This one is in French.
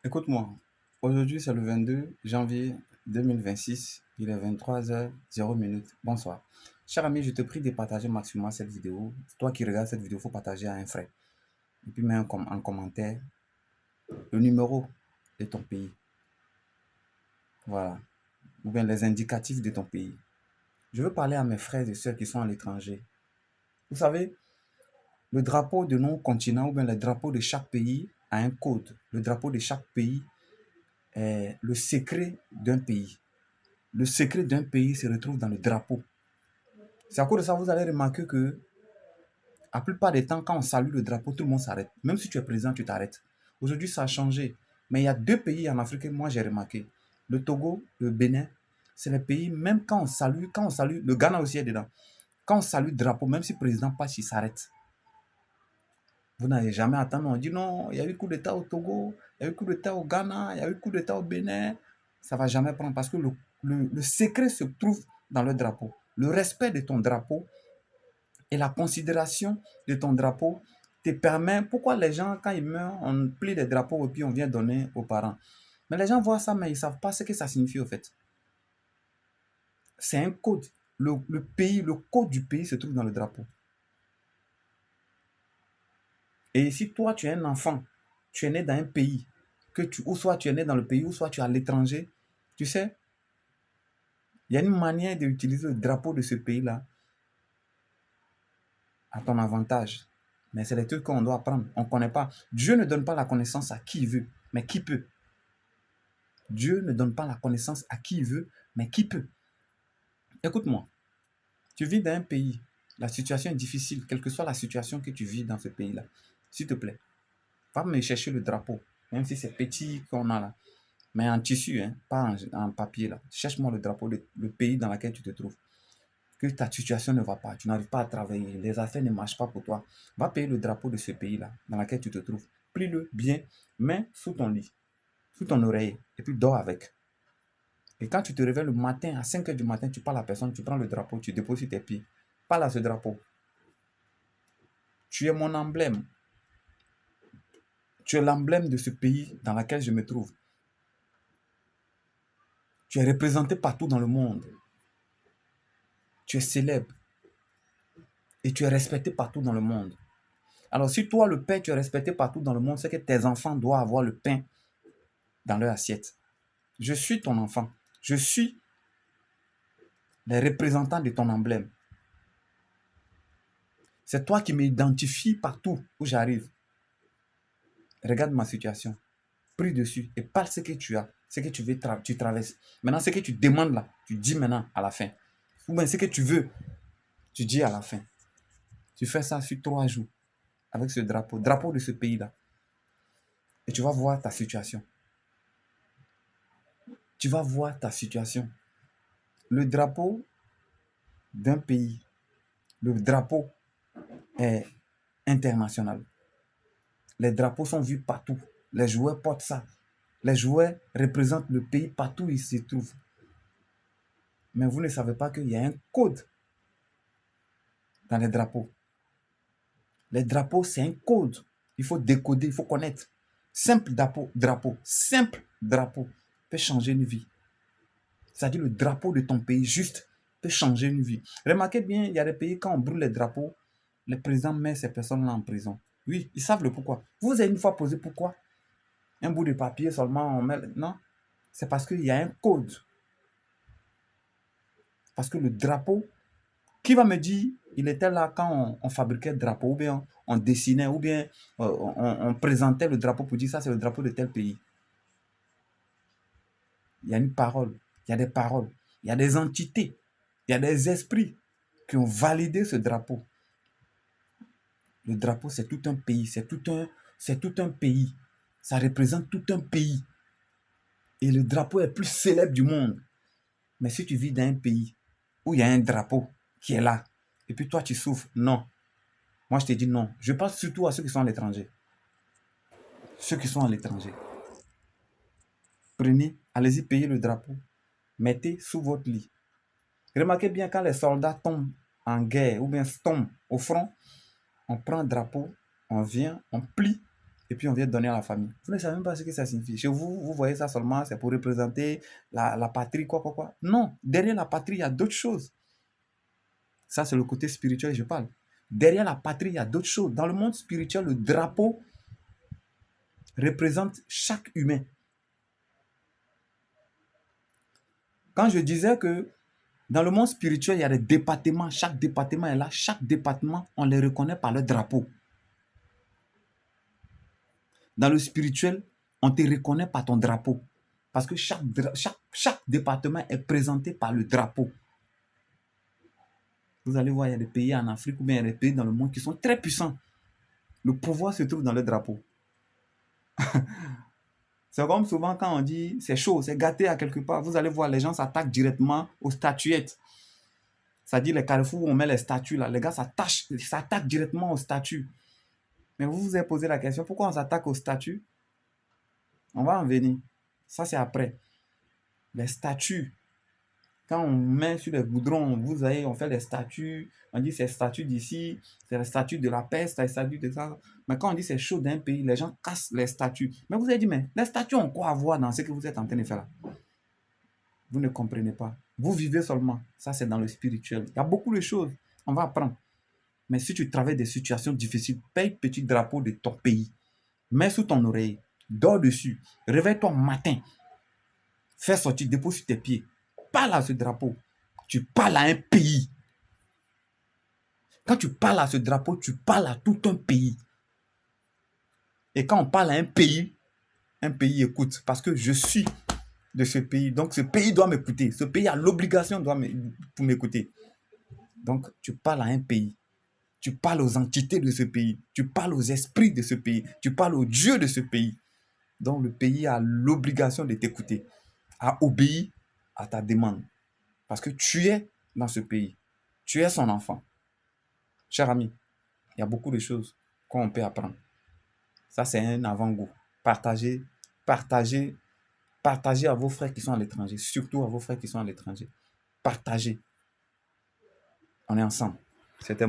Écoute-moi, aujourd'hui c'est le 22 janvier 2026, il est 23h00. Bonsoir. Cher ami, je te prie de partager maximum cette vidéo. Toi qui regardes cette vidéo, il faut partager à un frère. Et puis mets en commentaire le numéro de ton pays. Voilà. Ou bien les indicatifs de ton pays. Je veux parler à mes frères et sœurs qui sont à l'étranger. Vous savez, le drapeau de nos continents ou bien le drapeau de chaque pays a un code. Le drapeau de chaque pays est le secret d'un pays. Le secret d'un pays se retrouve dans le drapeau. C'est à cause de ça que vous allez remarquer que, la plupart des temps, quand on salue le drapeau, tout le monde s'arrête. Même si tu es président, tu t'arrêtes. Aujourd'hui, ça a changé. Mais il y a deux pays en Afrique que moi j'ai remarqué. Le Togo, le Bénin, c'est les pays, même quand on salue, le Ghana aussi est dedans. Quand on salue le drapeau, même si le président passe, il s'arrête. Vous n'avez jamais attendu, on dit non, il y a eu coup d'État au Togo, il y a eu coup d'État au Ghana, il y a eu coup d'État au Bénin. Ça ne va jamais prendre parce que le secret se trouve dans le drapeau. Le respect de ton drapeau et la considération de ton drapeau te permet. Pourquoi les gens, quand ils meurent, on plie les drapeaux et puis on vient donner aux parents. Mais les gens voient ça, mais ils ne savent pas ce que ça signifie au fait. C'est un code. Le code du pays se trouve dans le drapeau. Et si toi, tu es un enfant, tu es né dans un pays, ou soit tu es né dans le pays, ou soit tu es à l'étranger, tu sais, il y a une manière d'utiliser le drapeau de ce pays-là à ton avantage. Mais c'est des trucs qu'on doit apprendre. On ne connaît pas. Dieu ne donne pas la connaissance à qui il veut, mais qui peut. Dieu ne donne pas la connaissance à qui il veut, mais qui peut. Écoute-moi, tu vis dans un pays, la situation est difficile, quelle que soit la situation que tu vis dans ce pays-là. S'il te plaît, va me chercher le drapeau, même si c'est petit qu'on a là. Mais en tissu, hein, pas en papier là. Cherche-moi le drapeau, le pays dans lequel tu te trouves. Que ta situation ne va pas, tu n'arrives pas à travailler, les affaires ne marchent pas pour toi. Va payer le drapeau de ce pays-là dans lequel tu te trouves. Plie-le bien, mets sous ton lit, sous ton oreiller, et puis dors avec. Et quand tu te réveilles le matin, à 5 h du matin, tu parles à la personne, tu prends le drapeau, tu déposes tes pieds. Parle à ce drapeau. Tu es mon emblème. Tu es l'emblème de ce pays dans lequel je me trouve. Tu es représenté partout dans le monde. Tu es célèbre. Et tu es respecté partout dans le monde. Alors si toi, le Père, tu es respecté partout dans le monde, c'est que tes enfants doivent avoir le pain dans leur assiette. Je suis ton enfant. Je suis les représentants de ton emblème. C'est toi qui m'identifies partout où j'arrive. Regarde ma situation. Prie dessus et parle ce que tu as, ce que tu veux, tu traverses. Maintenant, ce que tu demandes là, tu dis maintenant à la fin. Ou bien ce que tu veux, tu dis à la fin. Tu fais ça sur 3 jours avec ce drapeau de ce pays-là. Et tu vas voir ta situation. Tu vas voir ta situation. Le drapeau d'un pays, le drapeau est international. Les drapeaux sont vus partout. Les joueurs portent ça. Les joueurs représentent le pays partout où ils se trouvent. Mais vous ne savez pas qu'il y a un code dans les drapeaux. Les drapeaux, c'est un code. Il faut décoder, il faut connaître. Simple drapeau peut changer une vie. C'est-à-dire le drapeau de ton pays, juste, peut changer une vie. Remarquez bien, il y a des pays, quand on brûle les drapeaux, le président met ces personnes-là en prison. Oui, ils savent le pourquoi. Vous avez une fois posé pourquoi? Un bout de papier seulement, on met... Non, c'est parce qu'il y a un code. Parce que le drapeau, qui va me dire, il était là quand on fabriquait le drapeau, ou bien on dessinait, ou bien on présentait le drapeau pour dire ça, c'est le drapeau de tel pays. Il y a une parole, il y a des paroles, il y a des entités, il y a des esprits qui ont validé ce drapeau. Le drapeau, c'est tout un pays, c'est tout un pays. Ça représente tout un pays. Et le drapeau est le plus célèbre du monde. Mais si tu vis dans un pays où il y a un drapeau qui est là, et puis toi tu souffres, non. Moi je te dis non. Je parle surtout à ceux qui sont à l'étranger. Ceux qui sont à l'étranger. Prenez, allez-y payer le drapeau. Mettez sous votre lit. Remarquez bien quand les soldats tombent en guerre ou bien tombent au front, on prend un drapeau, on vient, on plie et puis on vient donner à la famille. Vous ne savez même pas ce que ça signifie. Chez vous, vous voyez ça seulement, c'est pour représenter la patrie, quoi. Non, derrière la patrie, il y a d'autres choses. Ça, c'est le côté spirituel, je parle. Derrière la patrie, il y a d'autres choses. Dans le monde spirituel, le drapeau représente chaque humain. Quand je disais que dans le monde spirituel, il y a des départements, chaque département est là, chaque département, on les reconnaît par le drapeau. Dans le spirituel, on te reconnaît par ton drapeau. Parce que chaque département est présenté par le drapeau. Vous allez voir, il y a des pays en Afrique ou bien il y a des pays dans le monde qui sont très puissants. Le pouvoir se trouve dans le drapeau. C'est comme souvent quand on dit c'est chaud, c'est gâté à quelque part. Vous allez voir, les gens s'attaquent directement aux statuettes. C'est-à-dire les carrefours où on met les statues là. Les gars s'attaquent directement aux statues. Mais vous vous êtes posé la question, pourquoi on s'attaque aux statues? On va en venir. Ça, c'est après. Les statues. Quand on met sur les goudrons, vous voyez, on fait les statues. On dit c'est statues d'ici, c'est les statues de la peste, c'est les statues de ça. Mais quand on dit c'est chaud d'un pays, les gens cassent les statues. Mais vous avez dit, mais les statues ont quoi à voir dans ce que vous êtes en train de faire là? Vous ne comprenez pas. Vous vivez seulement. Ça, c'est dans le spirituel. Il y a beaucoup de choses. On va apprendre. Mais si tu traverses des situations difficiles, paye petit drapeau de ton pays. Mets sous ton oreille. Dors dessus. Réveille-toi matin. Fais sortir, dépose sur tes pieds. Parle à ce drapeau. Tu parles à un pays. Quand tu parles à ce drapeau, tu parles à tout un pays. Et quand on parle à un pays écoute. Parce que je suis de ce pays. Donc ce pays doit m'écouter. Ce pays a l'obligation pour m'écouter. Donc tu parles à un pays. Tu parles aux entités de ce pays. Tu parles aux esprits de ce pays. Tu parles aux dieux de ce pays. Donc le pays a l'obligation de t'écouter, a obéi à ta demande. Parce que tu es dans ce pays. Tu es son enfant. Cher ami, il y a beaucoup de choses qu'on peut apprendre. Ça, c'est un avant-goût. Partagez à vos frères qui sont à l'étranger. Surtout à vos frères qui sont à l'étranger. Partagez. On est ensemble. C'était